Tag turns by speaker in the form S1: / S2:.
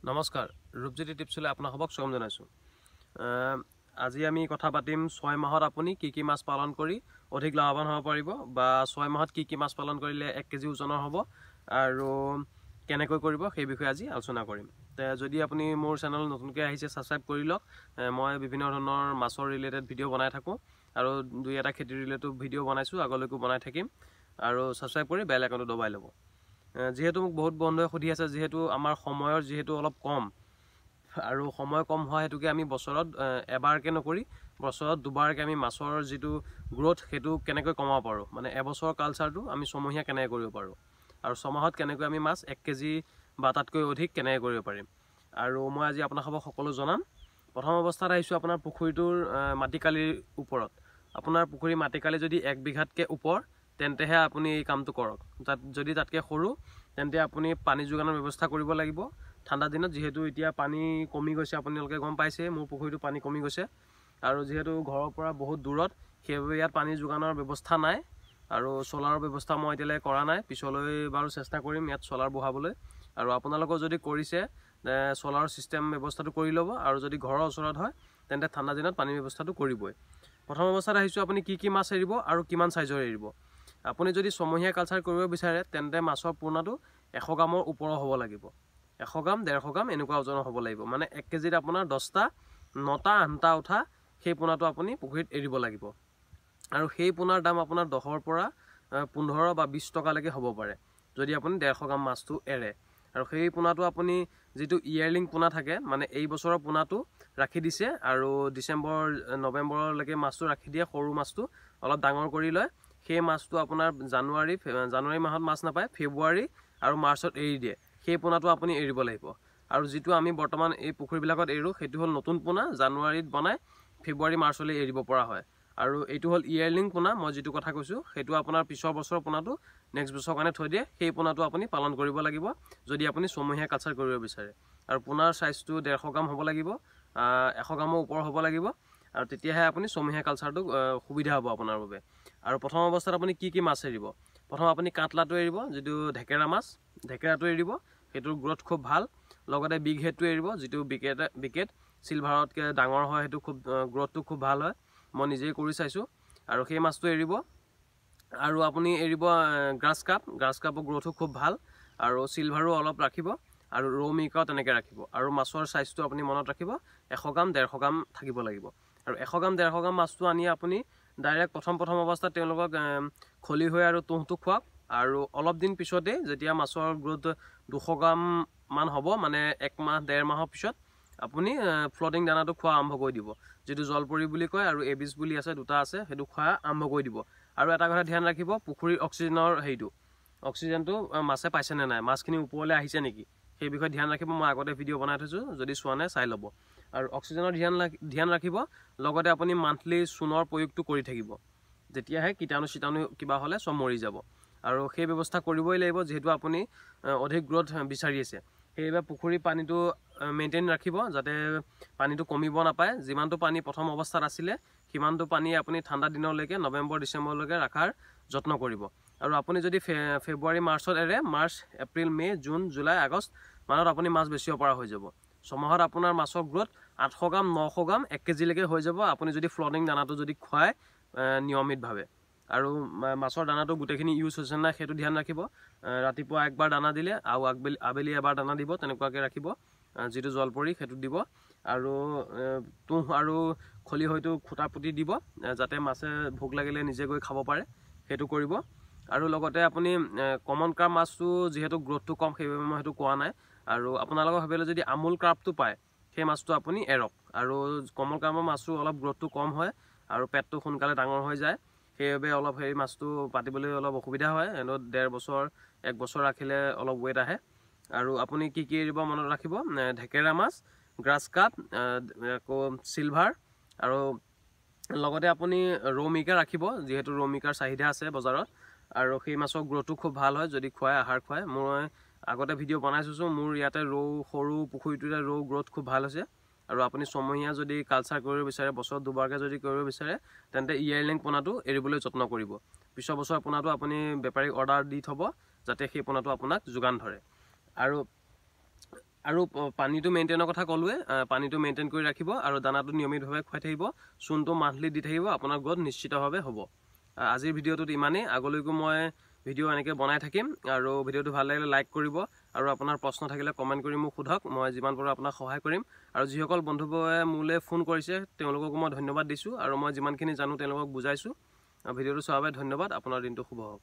S1: নমস্কাৰ ৰূপজ্যোতি টিপছলৈ আপোনাক স্বাগতম জনাইছোঁ। আজি আমি কথা পাতিম 6 মাহত আপুনি কি মাছ পালন কৰি অধিক লাভৱান হ'ব পাৰিব বা 6 মাহত কি মাছ পালন কৰিলে 1 কেজি ওজনৰ হ'ব আৰু কেনেকৈ কৰিব সেই বিষয়ে আজি আলোচনা কৰিম। যদি আপুনি মোৰ চেনেল নতুনকৈ আহিছে সাবস্ক্ৰাইব কৰি লওক। মই বিভিন্ন ধৰণৰ মাছৰ ৰিলেটেড ভিডিঅ' বনাই থাকোঁ আৰু দুই এটা খেতি ৰিলেটেড ভিডিঅ' বনাইছোঁ, আগলৈকো বনাই থাকিম আৰু সাবস্ক্ৰাইব কৰি বেল আইকনটো দবাই ল'ব। যেহেতু মোক বহুত বন্ধুৱে সুধি আছে, যেহেতু আমাৰ সময়ৰ অলপ কম আৰু সময় কম হোৱা হেতুকে আমি বছৰত এবাৰকৈ নকৰি বছৰত দুবাৰকৈ আমি মাছৰ যিটো গ্ৰোথ সেইটো কেনেকৈ কমাব পাৰোঁ, মানে এবছৰৰ কালচাৰটো আমি ছমহীয়া কেনেকৈ কৰিব পাৰোঁ আৰু ছমাহত কেনেকৈ আমি মাছ 1 কেজি বা তাতকৈ অধিক কেনেকৈ কৰিব পাৰিম। আৰু মই আজি আপোনালোকক সকলো জনাম। প্ৰথম অৱস্থাত আহিছোঁ আপোনাৰ পুখুৰীটোৰ মাটিকালিৰ ওপৰত। আপোনাৰ পুখুৰী মাটিকালি যদি 1 বিঘাতকৈ ওপৰ তেন্তেহে আপুনি এই কামটো কৰক। যদি তাতকৈ সৰু তেন্তে আপুনি পানী যোগানৰ ব্যৱস্থা কৰিব লাগিব। ঠাণ্ডা দিনত যেহেতু এতিয়া পানী কমি গৈছে, আপোনালোকে গম পাইছে মোৰ পুখুৰীটো পানী কমি গৈছে আৰু যেহেতু ঘৰৰ পৰা বহুত দূৰত সেইবাবে ইয়াত পানী যোগানৰ ব্যৱস্থা নাই আৰু চলাৰৰ ব্যৱস্থা মই এতিয়ালৈ কৰা নাই। পিছলৈ বাৰু চেষ্টা কৰিম ইয়াত চলাৰ বহাবলৈ। আৰু আপোনালোকৰ যদি কৰিছে চলাৰ চিষ্টেম ব্যৱস্থাটো কৰি ল'ব আৰু যদি ঘৰৰ ওচৰত হয় তেন্তে ঠাণ্ডা দিনত পানীৰ ব্যৱস্থাটো কৰিবই। প্ৰথম অৱস্থাত আহিছোঁ আপুনি কি মাছ এৰিব আৰু কিমান সাইজৰ এৰিব। আপুনি যদি ছমহীয়া কালচাৰ কৰিব বিচাৰে তেন্তে মাছৰ পোনাটো 100 গ্ৰামৰ ওপৰৰ হ'ব লাগিব। 100 গ্ৰাম 150 গ্ৰাম এনেকুৱা ওজনৰ হ'ব লাগিব। মানে 1 কেজিত আপোনাৰ 10টা 9টা 8টা উঠা সেই পোনাটো আপুনি পুখুৰীত এৰিব লাগিব আৰু সেই পোনাৰ দাম আপোনাৰ 10ৰ পৰা 15 বা 20 টকালৈকে হ'ব পাৰে যদি আপুনি 150 গ্ৰাম মাছটো এৰে। আৰু সেই পোনাটো আপুনি যিটো ইয়াৰলিং পোনা থাকে, মানে এই বছৰৰ পোনাটো ৰাখি দিছে আৰু ডিচেম্বৰ নৱেম্বৰলৈকে মাছটো ৰাখি দিয়ে, সৰু মাছটো অলপ ডাঙৰ কৰি লয়। সেই মাছটো আপোনাৰ জানুৱাৰী মাহত মাছ নাপায়, ফেব্ৰুৱাৰী আৰু মাৰ্চত এৰি দিয়ে। সেই পোনাটো আপুনি এৰিব লাগিব। আৰু যিটো আমি বৰ্তমান এই পুখুৰীবিলাকত এৰোঁ সেইটো হ'ল নতুন পোনা, জানুৱাৰীত বনাই ফেব্ৰুৱাৰী মাৰ্চলৈ এৰিব পৰা হয়। আৰু এইটো হ'ল ইয়াৰলিং পোনা, মই যিটো কথা কৈছোঁ সেইটো আপোনাৰ পিছৰ বছৰৰ পোনাটো নেক্সট বছৰৰ কাৰণে থৈ দিয়ে। সেই পোনাটো আপুনি পালন কৰিব লাগিব যদি আপুনি ছমহীয়া কালচাৰ কৰিব বিচাৰে। আৰু পোনাৰ চাইজটো 150 গ্ৰাম হ'ব লাগিব, 100 গ্ৰামৰ ওপৰ হ'ব লাগিব আৰু তেতিয়াহে আপুনি ছমহীয়া কালচাৰটো সুবিধা হ'ব আপোনাৰ বাবে। আৰু প্ৰথম অৱস্থাত আপুনি কি মাছ এৰিব। প্ৰথম আপুনি কাটলাটো এৰিব, যিটো ঢেকেৰা মাছ, ঢেকেৰাটো এৰিব, সেইটোৰ গ্ৰোথ খুব ভাল। লগতে বিগ হেডটো এৰিব, যিটো বিকেট চিলভাৰতকৈ ডাঙৰ হয়, সেইটো খুব গ্ৰোথটো খুব ভাল হয়, মই নিজেই কৰি চাইছোঁ। আৰু সেই মাছটো এৰিব। আৰু আপুনি এৰিব গ্ৰাছ কাপৰ গ্ৰোথো খুব ভাল আৰু চিলভাৰো অলপ ৰাখিব আৰু ৰৌ মিৰিকাও তেনেকৈ ৰাখিব। আৰু মাছৰ চাইজটো আপুনি মনত ৰাখিব 100 গ্ৰাম 150 গ্ৰাম থাকিব লাগিব। আৰু 100 গ্ৰাম 150 গ্ৰাম মাছটো আনি আপুনি ডাইৰেক্ট প্ৰথম অৱস্থাত তেওঁলোকক খলি হৈ আৰু তুঁহটো খুৱাওক আৰু অলপ দিন পিছতেই যেতিয়া মাছৰ গ্ৰোথ 200 গ্ৰাম মান হ'ব, মানে 1 মাহ 1.5 মাহৰ পিছত আপুনি ফ্লটিং দানাটো খোৱা আৰম্ভ কৰি দিব, যিটো জলপৰি বুলি কয় আৰু এবিছ বুলি আছে, দুটা আছে, সেইটো খোৱা আৰম্ভ কৰি দিব। আৰু এটা কথা ধ্যান ৰাখিব, পুখুৰীৰ অক্সিজেনৰ অক্সিজেনটো মাছে পাইছেনে নাই, মাছখিনি ওপৰলৈ আহিছে নেকি, সেই বিষয়ে ধ্যান ৰাখিব। মই আগতে ভিডিঅ' বনাই থৈছোঁ, যদি চোৱা নাই চাই ল'ব। আৰু অক্সিজেনৰ ধ্যান ৰাখিব। লগতে আপুনি মান্থলি চূণৰ প্ৰয়োগটো কৰি থাকিব, তেতিয়াহে কীটাণু কিবা হ'লে চব মৰি যাব। আৰু সেই ব্যৱস্থা কৰিবই লাগিব যিহেতু আপুনি অধিক গ্ৰোথ বিচাৰি আছে। সেইবাবে পুখুৰীৰ পানীটো মেইনটেইন ৰাখিব যাতে পানীটো কমিব নাপায়। যিমানটো পানী প্ৰথম অৱস্থাত আছিলে সিমানটো পানী আপুনি ঠাণ্ডা দিনলৈকে নৱেম্বৰ ডিচেম্বৰলৈকে ৰখাৰ যত্ন কৰিব। আৰু আপুনি যদি ফেব্ৰুৱাৰী মাৰ্চত এৰে, মাৰ্চ এপ্ৰিল মে জুন জুলাই আগষ্ট মানত আপুনি মাছ বেচিব পৰা হৈ যাব। ছমাহত আপোনাৰ মাছৰ গ্ৰোথ 800 গ্ৰাম 900 গ্ৰাম 1 কেজিলৈকে হৈ যাব, আপুনি যদি ফ্লটিং দানাটো যদি খুৱায় নিয়মিতভাৱে। আৰু মাছৰ দানাটো গোটেইখিনি ইউজ হৈছে নাই সেইটো ধ্যান ৰাখিব। ৰাতিপুৱা একবাৰ দানা দিলে আৰু আবেলি এবাৰ দানা দিব, তেনেকুৱাকৈ ৰাখিব। যিটো জলপৰি সেইটো দিব আৰু তুঁহ আৰু খলি হয়তো খুটা পুতি দিব যাতে মাছে ভোক লাগিলে নিজে গৈ খাব পাৰে, সেইটো কৰিব। আৰু লগতে আপুনি কমন কাৰ্প মাছটো যিহেতু গ্ৰোথটো কম সেইবাবে মই সেইটো কোৱা নাই। আৰু আপোনালোকৰ ভাবিলে যদি আমুল কাৰ্পটো পায় সেই মাছটো আপুনি এৰক। আৰু কমন কাৰ্পৰ মাছটো অলপ গ্ৰোথটো কম হয় আৰু পেটটো সোনকালে ডাঙৰ হৈ যায়, সেইবাবে অলপ সেই মাছটো পাতিবলৈ অলপ অসুবিধা হয়। 1.5 বছৰ 1 বছৰ ৰাখিলে অলপ ৱেইট আহে। আৰু আপুনি কি এৰিব মনত ৰাখিব, ঢেকেৰা মাছ, গ্ৰাছ কাপ, আকৌ চিলভাৰ, আৰু লগতে আপুনি ৰৌ মিৰিকা ৰাখিব যিহেতু ৰৌ মিৰিকাৰ চাহিদা আছে বজাৰত। আৰু সেই মাছৰ গ্ৰোথটো খুব ভাল হয় যদি খুৱাই, আহাৰ খুৱায়। মই আগতে ভিডিঅ' বনাই থৈছোঁ, মোৰ ইয়াতে সৰু পুখুৰীটোতে ৰৌ গ্ৰোথ খুব ভাল হৈছে। আৰু আপুনি ছমহীয়া যদি কালচাৰ কৰিব বিচাৰে, বছৰত দুবাৰকৈ যদি কৰিব বিচাৰে তেন্তে ইয়াৰলিং পোনাটো এৰিবলৈ যত্ন কৰিব। পিছৰ বছৰৰ পোনাটো আপুনি বেপাৰীক অৰ্ডাৰ দি থ'ব যাতে সেই পোনাটো আপোনাক যোগান ধৰে। আৰু আৰু পানীটো মেইনটেইনৰ কথা ক'লোৱে, পানীটো মেইনটেইন কৰি ৰাখিব আৰু দানাটো নিয়মিতভাৱে খুৱাই থাকিব, চূণটো মান্থলি দি থাকিব, আপোনাৰ গ্ৰ'থ নিশ্চিতভাৱে হ'ব। আজিৰ ভিডিঅ'টোত ইমানেই, আগলৈকো মই ভিডিঅ' এনেকৈ বনাই থাকিম। আৰু ভিডিঅ'টো ভাল লাগিলে লাইক কৰিব আৰু আপোনাৰ প্ৰশ্ন থাকিলে কমেণ্ট কৰি মোক সোধক, মই যিমান পাৰোঁ আপোনাক সহায় কৰিম। আৰু যিসকল বন্ধুবোৰে মোলৈ ফোন কৰিছে তেওঁলোককো মই ধন্যবাদ দিছোঁ আৰু মই যিমানখিনি জানো তেওঁলোকক বুজাইছোঁ। ভিডিঅ'টো চোৱাৰ বাবে ধন্যবাদ। আপোনাৰ দিনটো শুভ হওক।